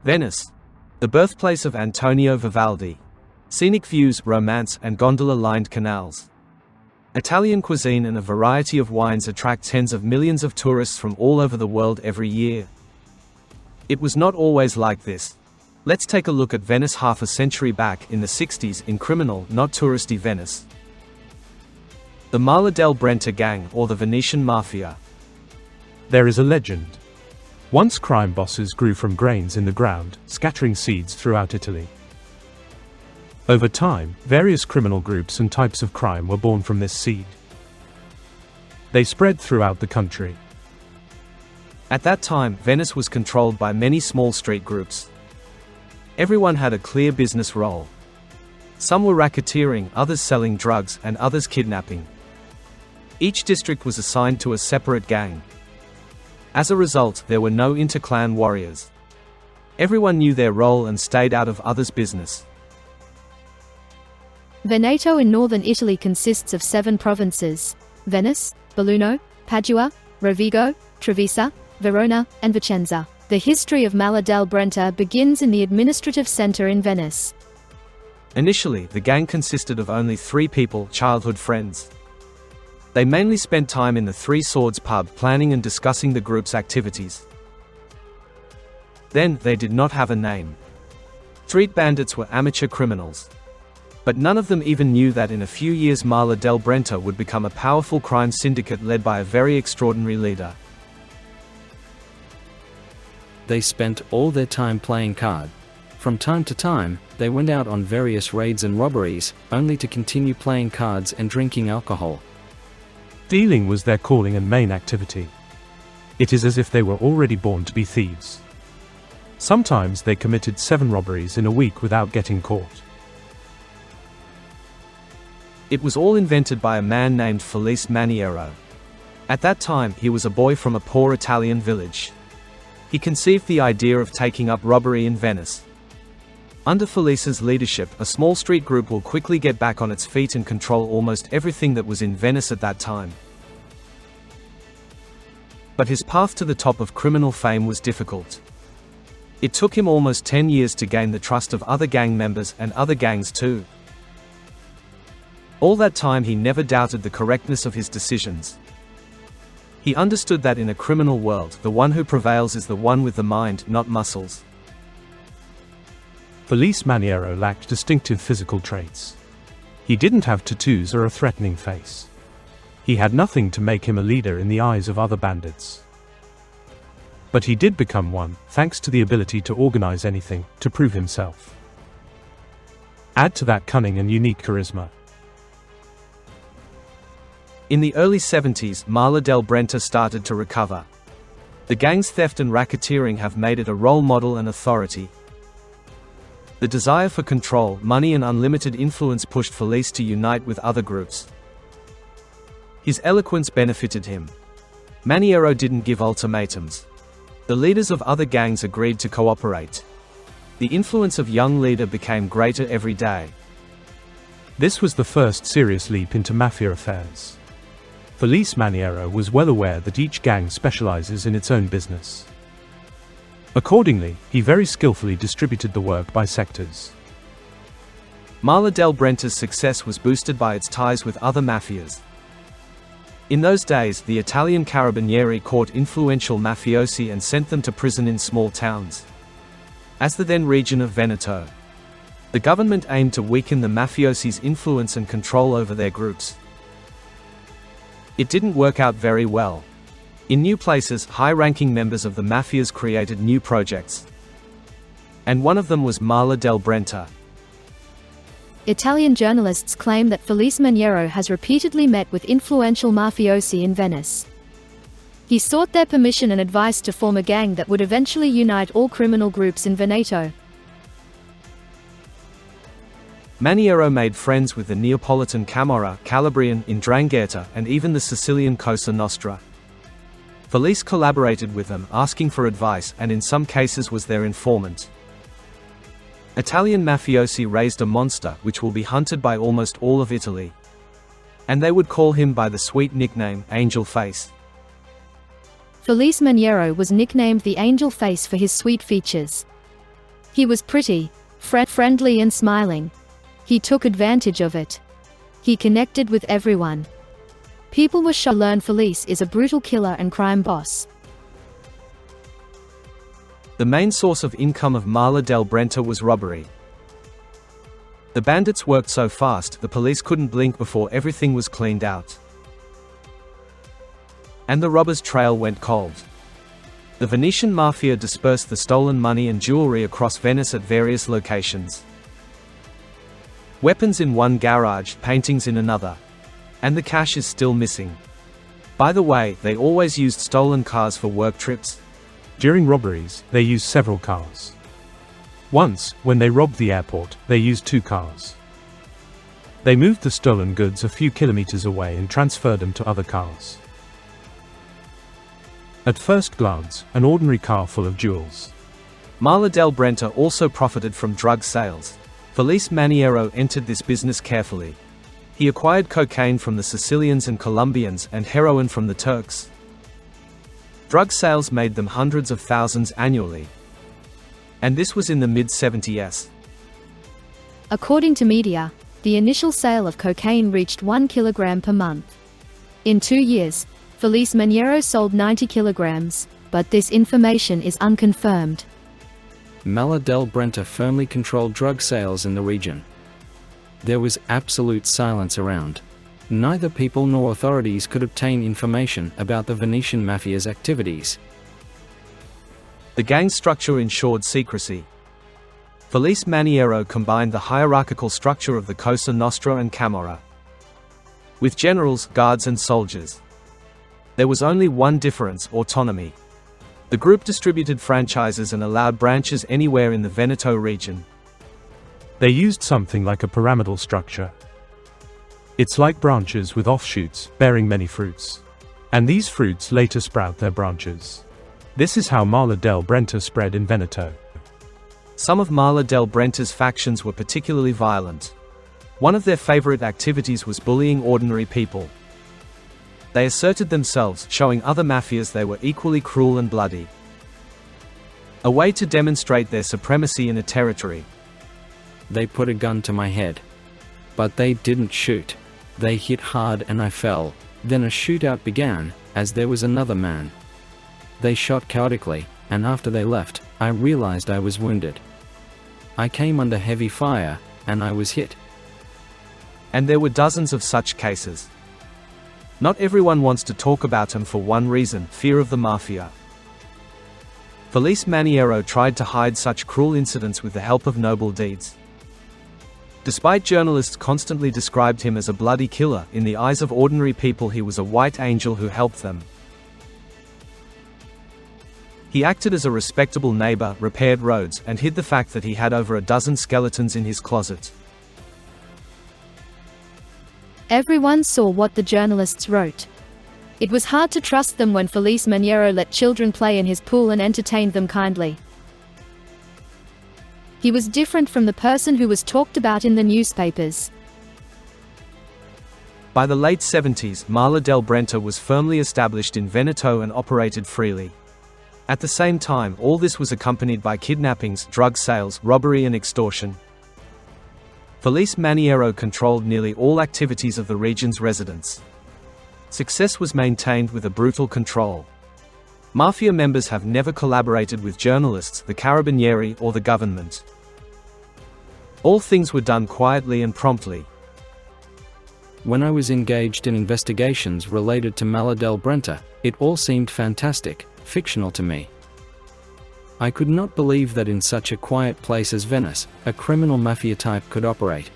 Venice, the birthplace of Antonio Vivaldi. Scenic views, romance, and gondola-lined canals. Italian cuisine and a variety of wines attract tens of millions of tourists from all over the world every year. It was not always like this. Let's take a look at Venice half a century back in the 60s in criminal, not touristy Venice. The Mala del Brenta gang, or the Venetian mafia. There is a legend. Once crime bosses grew from grains in the ground, scattering seeds throughout Italy. Over time, various criminal groups and types of crime were born from this seed. They spread throughout the country. At that time, Venice was controlled by many small street groups. Everyone had a clear business role. Some were racketeering, others selling drugs, and others kidnapping. Each district was assigned to a separate gang. As a result, there were no inter-clan warriors. Everyone knew their role and stayed out of others' business. Veneto in northern Italy consists of 7 provinces: Venice, Belluno, Padua, Rovigo, Treviso, Verona, and Vicenza. The history of Mala del Brenta begins in the administrative center in Venice. Initially, the gang consisted of only 3 people, childhood friends. They mainly spent time in the Three Swords pub planning and discussing the group's activities. Then, they did not have a name. Street bandits were amateur criminals. But none of them even knew that in a few years Mala del Brenta would become a powerful crime syndicate led by a very extraordinary leader. They spent all their time playing cards. From time to time, they went out on various raids and robberies, only to continue playing cards and drinking alcohol. Stealing was their calling and main activity. It is as if they were already born to be thieves. Sometimes they committed 7 robberies in a week without getting caught. It was all invented by a man named Felice Maniero. At that time, he was a boy from a poor Italian village. He conceived the idea of taking up robbery in Venice. Under Felice's leadership, a small street group will quickly get back on its feet and control almost everything that was in Venice at that time. But his path to the top of criminal fame was difficult. It took him almost 10 years to gain the trust of other gang members and other gangs too. All that time he never doubted the correctness of his decisions. He understood that in a criminal world, the one who prevails is the one with the mind, not muscles. Felice Maniero lacked distinctive physical traits. He didn't have tattoos or a threatening face. He had nothing to make him a leader in the eyes of other bandits. But he did become one, thanks to the ability to organize anything, to prove himself. Add to that cunning and unique charisma. In the early 70s, Mala del Brenta started to recover. The gang's theft and racketeering have made it a role model and authority. The desire for control, money and unlimited influence pushed Felice to unite with other groups. His eloquence benefited him. Maniero didn't give ultimatums. The leaders of other gangs agreed to cooperate. The influence of young leader became greater every day. This was the first serious leap into mafia affairs. Felice Maniero was well aware that each gang specializes in its own business. Accordingly, he very skillfully distributed the work by sectors. Mala del Brenta's success was boosted by its ties with other mafias. In those days, the Italian Carabinieri caught influential mafiosi and sent them to prison in small towns. As the then region of Veneto, the government aimed to weaken the mafiosis' influence and control over their groups. It didn't work out very well. In new places, high-ranking members of the mafias created new projects. And one of them was Mala del Brenta. Italian journalists claim that Felice Maniero has repeatedly met with influential mafiosi in Venice. He sought their permission and advice to form a gang that would eventually unite all criminal groups in Veneto. Maniero made friends with the Neapolitan Camorra, Calabrian, 'Ndrangheta, and even the Sicilian Cosa Nostra. Felice collaborated with them, asking for advice, and in some cases was their informant. Italian mafiosi raised a monster which will be hunted by almost all of Italy. And they would call him by the sweet nickname, Angel Face. Felice Maniero was nicknamed the Angel Face for his sweet features. He was pretty, friendly and smiling. He took advantage of it. He connected with everyone. People were shocked to learn Felice is a brutal killer and crime boss. The main source of income of Mala del Brenta was robbery. The bandits worked so fast the police couldn't blink before everything was cleaned out. And the robbers' trail went cold. The Venetian mafia dispersed the stolen money and jewelry across Venice at various locations. Weapons in one garage, paintings in another. And the cash is still missing. By the way, they always used stolen cars for work trips. During robberies, they used several cars. Once, when they robbed the airport, they used 2 cars. They moved the stolen goods a few kilometers away and transferred them to other cars. At first glance, an ordinary car full of jewels. Mala del Brenta also profited from drug sales. Felice Maniero entered this business carefully. He acquired cocaine from the Sicilians and Colombians and heroin from the Turks. Drug sales made them hundreds of thousands annually. And this was in the mid-70s. According to media, the initial sale of cocaine reached 1 kilogram per month. In 2 years, Felice Maniero sold 90 kilograms, but this information is unconfirmed. Mala del Brenta firmly controlled drug sales in the region. There was absolute silence around. Neither people nor authorities could obtain information about the Venetian mafia's activities. The gang structure ensured secrecy. Felice Maniero combined the hierarchical structure of the Cosa Nostra and Camorra with generals, guards and soldiers. There was only one difference: autonomy. The group distributed franchises and allowed branches anywhere in the Veneto region. They used something like a pyramidal structure. It's like branches with offshoots, bearing many fruits. And these fruits later sprout their branches. This is how Mala del Brenta spread in Veneto. Some of Mala del Brenta's factions were particularly violent. One of their favorite activities was bullying ordinary people. They asserted themselves, showing other mafias they were equally cruel and bloody. A way to demonstrate their supremacy in a territory. They put a gun to my head. But they didn't shoot. They hit hard and I fell. Then a shootout began, as there was another man. They shot chaotically, and after they left, I realized I was wounded. I came under heavy fire, and I was hit. And there were dozens of such cases. Not everyone wants to talk about him for one reason: fear of the mafia. Felice Maniero tried to hide such cruel incidents with the help of noble deeds. Despite journalists constantly described him as a bloody killer, in the eyes of ordinary people he was a white angel who helped them. He acted as a respectable neighbor, repaired roads, and hid the fact that he had over a dozen skeletons in his closet. Everyone saw what the journalists wrote. It was hard to trust them when Felice Maniero let children play in his pool and entertained them kindly. He was different from the person who was talked about in the newspapers. By the late 70s, Mala del Brenta was firmly established in Veneto and operated freely. At the same time, all this was accompanied by kidnappings, drug sales, robbery and extortion. Felice Maniero controlled nearly all activities of the region's residents. Success was maintained with a brutal control. Mafia members have never collaborated with journalists, the Carabinieri, or the government. All things were done quietly and promptly. When I was engaged in investigations related to Mala del Brenta, it all seemed fantastic, fictional to me. I could not believe that in such a quiet place as Venice, a criminal mafia type could operate.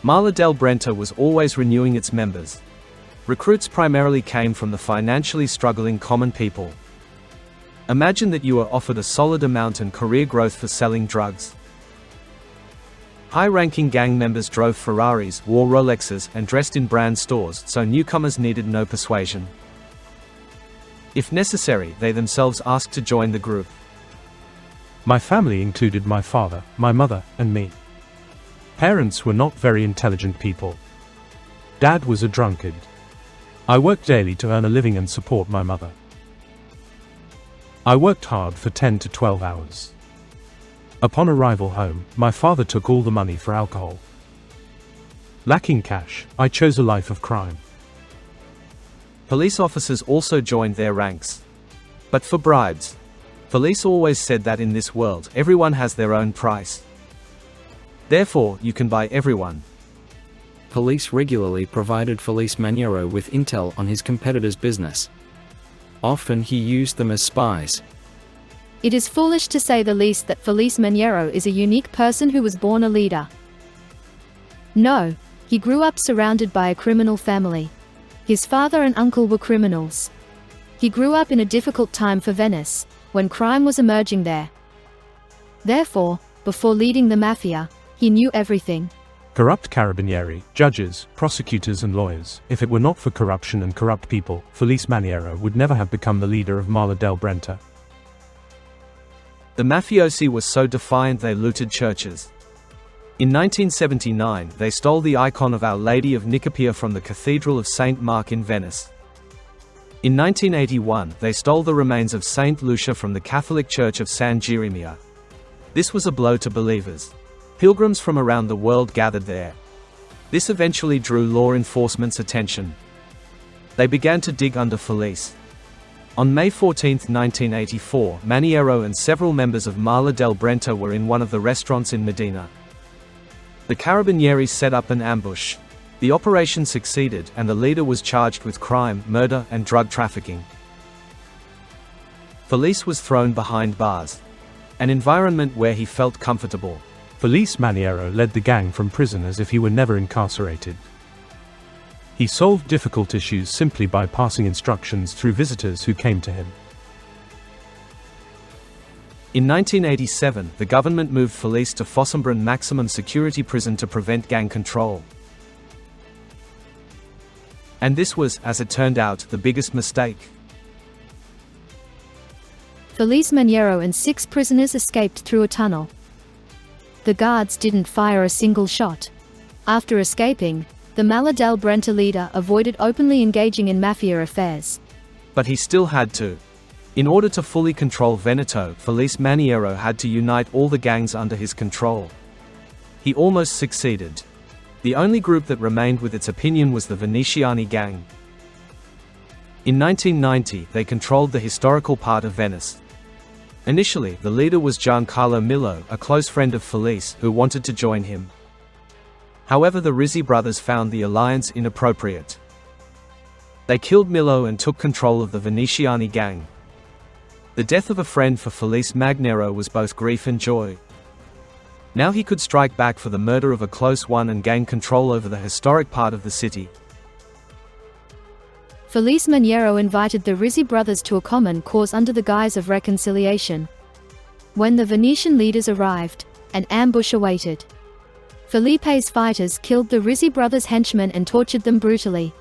Mala del Brenta was always renewing its members. Recruits primarily came from the financially struggling common people. Imagine that you are offered a solid amount and career growth for selling drugs. High-ranking gang members drove Ferraris, wore Rolexes, and dressed in brand stores, so newcomers needed no persuasion. If necessary, they themselves asked to join the group. My family included my father, my mother, and me. Parents were not very intelligent people. Dad was a drunkard. I worked daily to earn a living and support my mother. I worked hard for 10 to 12 hours. Upon arrival home, my father took all the money for alcohol. Lacking cash, I chose a life of crime. Police officers also joined their ranks. But for bribes. Felice always said that in this world, everyone has their own price. Therefore, you can buy everyone. Police regularly provided Felice Maniero with intel on his competitors' business. Often he used them as spies. It is foolish to say the least that Felice Maniero is a unique person who was born a leader. No, he grew up surrounded by a criminal family. His father and uncle were criminals. He grew up in a difficult time for Venice, when crime was emerging there. Therefore, before leading the mafia, he knew everything. Corrupt carabinieri, judges, prosecutors and lawyers. If it were not for corruption and corrupt people, Felice Maniero would never have become the leader of Mala del Brenta. The mafiosi were so defiant they looted churches. In 1979, they stole the icon of Our Lady of Nicosia from the Cathedral of St. Mark in Venice. In 1981, they stole the remains of Saint Lucia from the Catholic Church of San Geremia. This was a blow to believers. Pilgrims from around the world gathered there. This eventually drew law enforcement's attention. They began to dig under Felice. On May 14, 1984, Maniero and several members of Mala del Brenta were in one of the restaurants in Medina. The carabinieri set up an ambush. The operation succeeded, and the leader was charged with crime, murder, and drug trafficking. Felice was thrown behind bars, an environment where he felt comfortable. Felice Maniero led the gang from prison as if he were never incarcerated. He solved difficult issues simply by passing instructions through visitors who came to him. In 1987, the government moved Felice to Fossombrone maximum security prison to prevent gang control. And this was, as it turned out, the biggest mistake. Felice Maniero and 6 prisoners escaped through a tunnel. The guards didn't fire a single shot. After escaping, the Mala del Brenta leader avoided openly engaging in mafia affairs. But he still had to. In order to fully control Veneto, Felice Maniero had to unite all the gangs under his control. He almost succeeded. The only group that remained with its opinion was the Venetiani gang. In 1990, they controlled the historical part of Venice. Initially, the leader was Giancarlo Millo, a close friend of Felice, who wanted to join him. However, the Rizzi brothers found the alliance inappropriate. They killed Millo and took control of the Venetiani gang. The death of a friend for Felice Maniero was both grief and joy. Now he could strike back for the murder of a close one and gain control over the historic part of the city. Felice Maniero invited the Rizzi brothers to a common cause under the guise of reconciliation. When the Venetian leaders arrived, an ambush awaited. Felipe's fighters killed the Rizzi brothers' henchmen and tortured them brutally.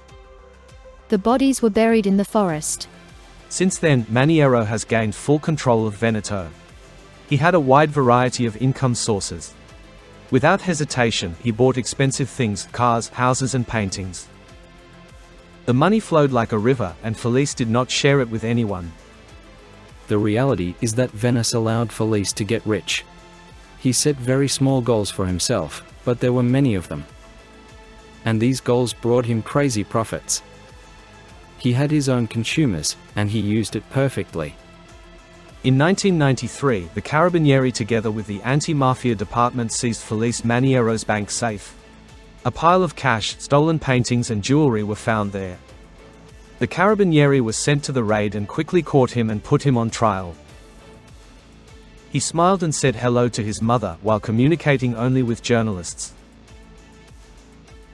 The bodies were buried in the forest. Since then, Maniero has gained full control of Veneto. He had a wide variety of income sources. Without hesitation, he bought expensive things, cars, houses and paintings. The money flowed like a river, and Felice did not share it with anyone. The reality is that Venice allowed Felice to get rich. He set very small goals for himself, but there were many of them. And these goals brought him crazy profits. He had his own consumers, and he used it perfectly. In 1993, the Carabinieri together with the anti-mafia department seized Felice Maniero's bank safe. A pile of cash, stolen paintings and jewelry were found there. The Carabinieri was sent to the raid and quickly caught him and put him on trial. He smiled and said hello to his mother while communicating only with journalists.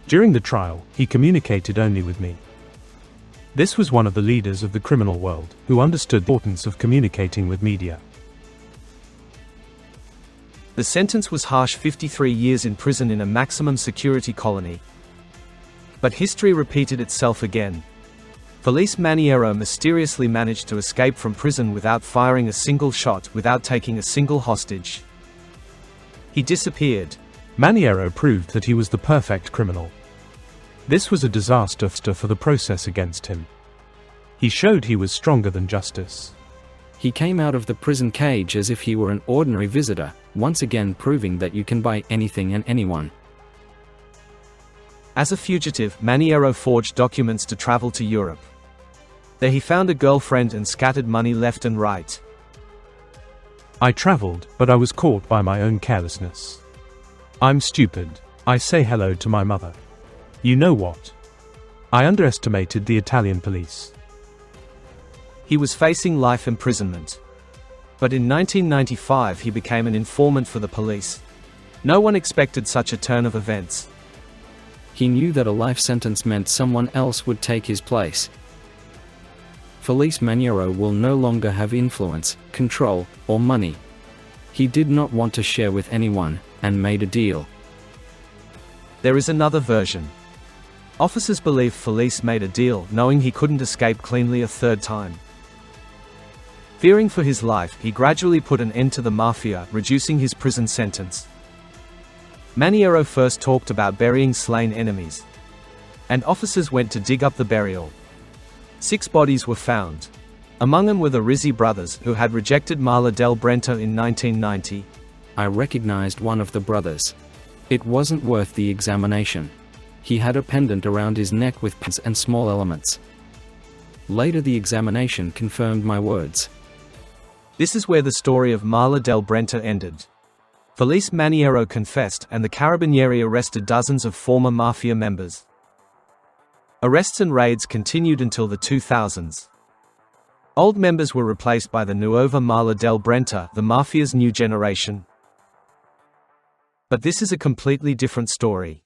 During the trial, he communicated only with me. This was one of the leaders of the criminal world, who understood the importance of communicating with media. The sentence was harsh: 53 years in prison in a maximum security colony. But history repeated itself again. Felice Maniero mysteriously managed to escape from prison without firing a single shot, without taking a single hostage. He disappeared. Maniero proved that he was the perfect criminal. This was a disaster for the process against him. He showed he was stronger than justice. He came out of the prison cage as if he were an ordinary visitor, once again proving that you can buy anything and anyone. As a fugitive, Maniero forged documents to travel to Europe. There he found a girlfriend and scattered money left and right. I traveled, but I was caught by my own carelessness. I'm stupid. I say hello to my mother. You know what? I underestimated the Italian police. He was facing life imprisonment. But in 1995 he became an informant for the police. No one expected such a turn of events. He knew that a life sentence meant someone else would take his place. Felice Maniero will no longer have influence, control, or money. He did not want to share with anyone, and made a deal. There is another version. Officers believe Felice made a deal knowing he couldn't escape cleanly a third time. Fearing for his life, he gradually put an end to the mafia, reducing his prison sentence. Maniero first talked about burying slain enemies. And officers went to dig up the burial. 6 bodies were found. Among them were the Rizzi brothers, who had rejected Mala del Brenta in 1990. I recognized one of the brothers. It wasn't worth the examination. He had a pendant around his neck with pins and small elements. Later the examination confirmed my words. This is where the story of Mala del Brenta ended. Felice Maniero confessed, and the Carabinieri arrested dozens of former mafia members. Arrests and raids continued until the 2000s. Old members were replaced by the Nuova Mala del Brenta, the mafia's new generation. But this is a completely different story.